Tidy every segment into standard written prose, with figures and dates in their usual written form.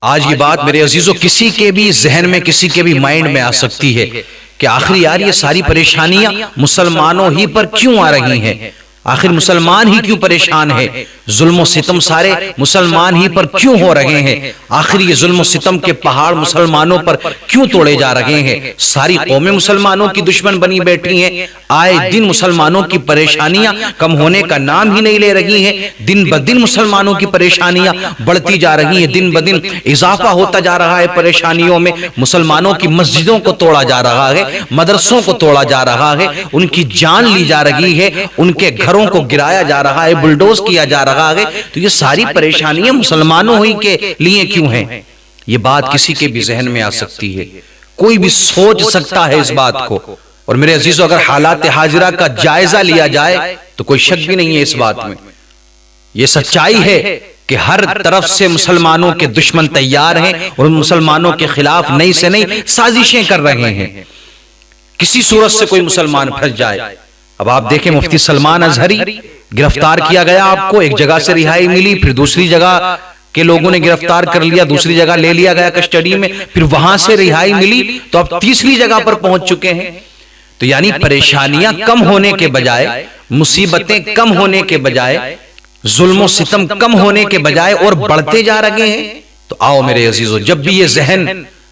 آج یہ بات میرے عزیزوں کسی کے بھی ذہن میں کسی کے بھی مائنڈ میں آ سکتی ہے کہ آخر یار یہ ساری پریشانیاں مسلمانوں ہی پر کیوں آ رہی ہیں، آخر مسلمان ہی کیوں پریشان ہے، ظلم و ستم سارے مسلمان ہی پر کیوں ہو رہے ہیں، آخر یہ ظلم و ستم کے پہاڑ مسلمانوں پر کیوں توڑے جا رہے ہیں، ساری قومیں مسلمانوں کی دشمن بنی بیٹھی ہیں، آئے دن مسلمانوں کی پریشانیاں کم ہونے کا نام ہی نہیں لے رہی ہیں، دن بدن مسلمانوں کی پریشانیاں بڑھتی جا رہی ہیں، دن بدن اضافہ ہوتا جا رہا ہے پریشانیوں میں، مسلمانوں کی مسجدوں کو توڑا جا رہا ہے، مدرسوں کو توڑا جا رہا ہے، ان کی جان لی جا رہی ہے، ان کے گھروں کو گرایا جا رہا ہے، بلڈوز کیا جا رہا ہے، تو یہ ساری پریشانیاں مسلمانوں ہی کے لیے کیوں ہیں؟ یہ بات کسی کے بھی ذہن میں آ سکتی ہے، کوئی بھی سوچ سکتا ہے اس بات کو، اور میرے عزیزو اگر حالات حاضرہ کا جائزہ لیا جائے تو کوئی شک بھی نہیں ہے اس بات میں، یہ سچائی ہے کہ ہر طرف سے مسلمانوں کے دشمن تیار ہیں اور مسلمانوں کے خلاف نئی سے نئی سازشیں کر رہے ہیں، کسی صورت سے کوئی مسلمان پھنس جائے۔ اب آپ دیکھیں مفتی سلمان ازہری گرفتار کیا گیا، آپ کو ایک جگہ سے رہائی ملی، پھر دوسری جگہ کے لوگوں نے گرفتار کر لیا، دوسری جگہ لے لیا گیا کسٹڈی میں، پھر وہاں سے رہائی ملی تو اب تیسری جگہ پر پہنچ چکے ہیں، تو یعنی پریشانیاں کم ہونے کے بجائے، مصیبتیں کم ہونے کے بجائے، ظلم و ستم کم ہونے کے بجائے اور بڑھتے جا رہے ہیں۔ تو آؤ میرے عزیزو، جب بھی یہ ذہن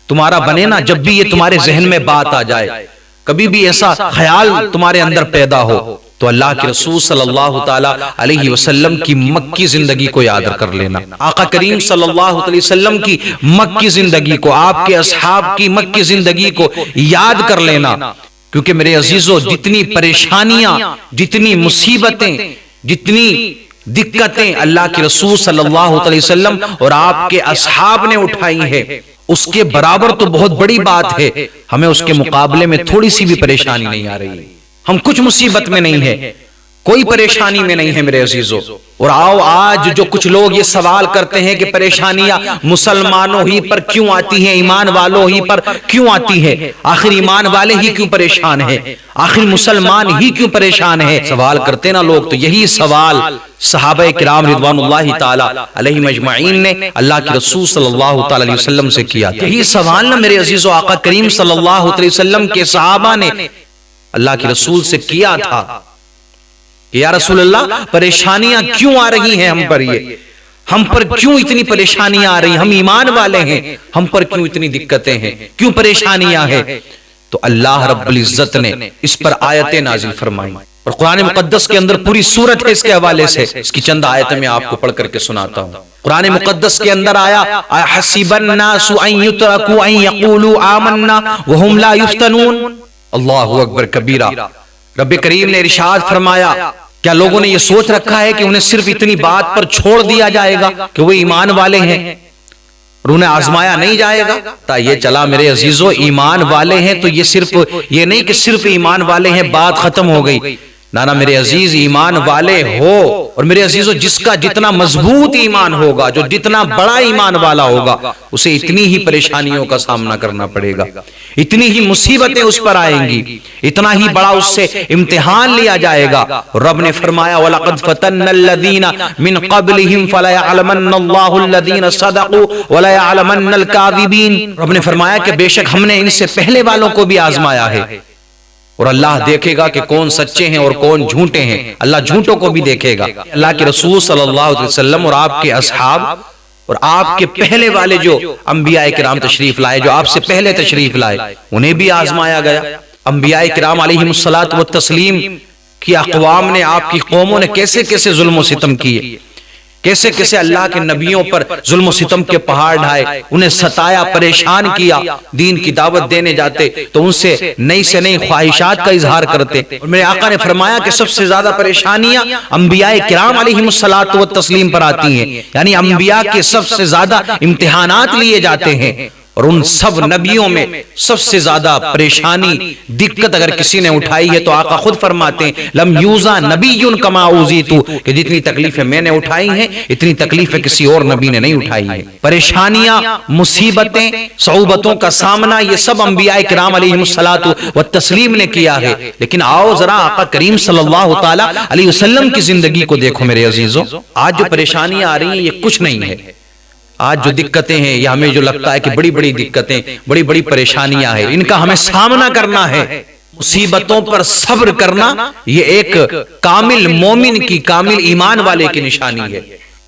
تمہارا بنے نا، جب بھی یہ تمہارے ذہن میں بات آ جائے، کبھی بھی ایسا خیال تمہارے اندر پیدا ہو، تو اللہ کے رسول صلی اللہ تعالی علیہ وسلم کی مکی زندگی کو یاد کر لینا، آقا کریم صلی اللہ علیہ وسلم کی مکی زندگی کو، آپ کے اصحاب کی مکی زندگی کو یاد کر لینا، کیونکہ میرے عزیزو جتنی پریشانیاں، جتنی مصیبتیں، جتنی دقتیں اللہ کے رسول صلی اللہ علیہ وسلم اور آپ کے اصحاب نے اٹھائی ہیں، اس کے برابر تو بہت بڑی بات ہے، ہمیں اس کے مقابلے میں تھوڑی سی بھی پریشانی نہیں آ رہی، ہم کچھ مصیبت میں نہیں ہیں، کوئی پریشانی میں نہیں ہے میرے عزیزو۔ اور آؤ آج جو کچھ لوگ یہ سوال کرتے ہیں کہ پریشانیاں مسلمانوں ہی پر کیوں آتی ہیں، ایمان والوں ہی پر کیوں آتی ہیں، آخر ایمان والے ہی کیوں پریشان ہیں، آخر مسلمان ہی کیوں پریشان ہیں، سوال کرتے نا لوگ، تو یہی سوال صحابہ کرام رضوان اللہ تعالی علیہم اجمعین نے اللہ کے رسول صلی اللہ تعالی علیہ وسلم سے کیا، یہی سوال نا میرے عزیزو آقا کریم صلی اللہ علیہ وسلم کے صحابہ نے اللہ کے رسول سے کیا تھا کہ یا رسول اللہ پریشانیاں کیوں آ رہی ہیں ہم پر، یہ ہم پر کیوں اتنی پریشانیاں آ رہی ہیں، ہم ایمان والے ہیں، ہم پر کیوں اتنی دقتیں ہیں، کیوں پریشانیاں ہیں؟ تو اللہ رب العزت نے اس پر آیتیں نازل فرمائی، اور قرآن مقدس کے اندر پوری سورت ہے اس کے حوالے سے، اس کی چند آیتیں میں آپ کو پڑھ کر کے سناتا ہوں۔ قرآن مقدس کے اندر آیا حسب الناس ان یترکوا ان یقولوا آمنا وهم لا یفتنون، اللہ اکبر کبیرہ، رب کریم نے ارشاد فرمایا کیا لوگوں نے یہ سوچ رکھا ہے کہ انہیں صرف اتنی بات پر چھوڑ دیا جائے گا کہ وہ ایمان والے ہیں اور انہیں آزمایا نہیں جائے گا؟ تا یہ چلا میرے عزیزو، ایمان والے ہیں تو یہ صرف یہ نہیں کہ صرف ایمان والے ہیں بات ختم ہو گئی، نانا میرے عزیز ایمان والے ہو، اور میرے عزیزو جس کا جتنا مضبوط ایمان ہوگا، جو جتنا بڑا ایمان والا ہوگا، اسے اتنی ہی پریشانیوں کا سامنا کرنا پڑے گا، اتنی ہی مصیبتیں اس پر آئیں گی، اتنا ہی بڑا اس سے امتحان لیا جائے گا۔ رب نے فرمایا وَلَقَدْ فَتَنَّ الَّذِينَ مِن قَبْلِهِمْ فَلَيَعْلَمَنَّ اللَّهُ الَّذِينَ صَدَقُوا وَلَيَعْلَمَنَّ الْكَاذِبِينَ، رب نے فرمایا کہ بے شک ہم نے ان سے پہلے والوں کو بھی آزمایا ہے، اور اللہ دیکھے گا کہ کون سچے ہیں اور کون جھوٹے ہیں، اللہ جھوٹوں کو بھی دیکھے گا۔ اللہ کے رسول صلی اللہ علیہ وسلم اور آپ کے اصحاب اور آپ کے پہلے والے جو انبیاء کرام تشریف لائے، جو آپ سے پہلے تشریف لائے، انہیں بھی آزمایا گیا۔ انبیاء کرام علیہم الصلاۃ والتسلیم کی اقوام نے، آپ کی قوموں نے کیسے کیسے ظلم و ستم کیے، کیسے کیسے اللہ کے نبیوں پر ظلم و ستم کے پہاڑ ڈھائے، انہیں ستایا، پریشان کیا، دین کی دعوت دینے جاتے تو ان سے نئی خواہشات کا اظہار کرتے، اور میرے آقا نے فرمایا کہ سب سے زیادہ پریشانیاں انبیاء کرام علیہم الصلاۃ والتسلیم پر آتی ہیں، یعنی انبیاء کے سب سے زیادہ امتحانات لیے جاتے ہیں، اور ان سب نبیوں میں سب سے زیادہ پریشانی، دقت اگر کسی نے اٹھائی ہے تو آقا خود فرماتے ہیں لم یوزا نبی کما اوزیتو، کہ جتنی تکلیفیں میں نے اٹھائی ہیں اتنی تکلیفیں کسی اور نبی نے نہیں اٹھائی ہیں۔ پریشانیاں، مصیبتیں، صعوبتوں کا سامنا یہ سب انبیاء کرام علیہم الصلاۃ والتسلیم نے کیا ہے، لیکن آؤ ذرا آقا کریم صلی اللہ تعالی علیہ وسلم کی زندگی کو دیکھو میرے عزیزو، آج جو پریشانیاں آ رہی ہیں یہ کچھ نہیں ہے، آج جو دقتیں ہیں، یا ہمیں جو لگتا ہے کہ بڑی بڑی دقتیں، بڑی بڑی پریشانیاں ہیں، ان کا ہمیں سامنا کرنا ہے، مصیبتوں پر صبر کرنا، یہ ایک کامل مومن کی، کامل ایمان والے کی نشانی ہے۔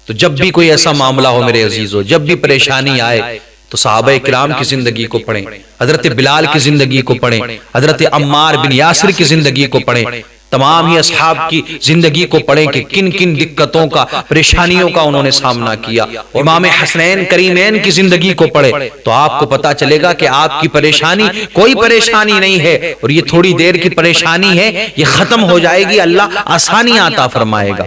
تو جب بھی کوئی ایسا معاملہ ہو میرے عزیزو، جب بھی پریشانی آئے تو صحابہ کرام کی زندگی کو پڑھیں، حضرت بلال کی زندگی کو پڑھیں، حضرت عمار بن یاسر کی زندگی کو پڑھیں، تمام ہی اصحاب کی زندگی کو پڑھیں کہ کن کن دقتوں کا، پریشانیوں کا انہوں نے سامنا کیا۔ امام حسنین کریمین کی زندگی کو پڑھیں تو آپ کو پتا چلے گا کہ آپ کی پریشانی کوئی پریشانی نہیں ہے، اور یہ تھوڑی دیر کی پریشانی ہے، یہ ختم ہو جائے گی، اللہ آسانیاں عطا فرمائے گا۔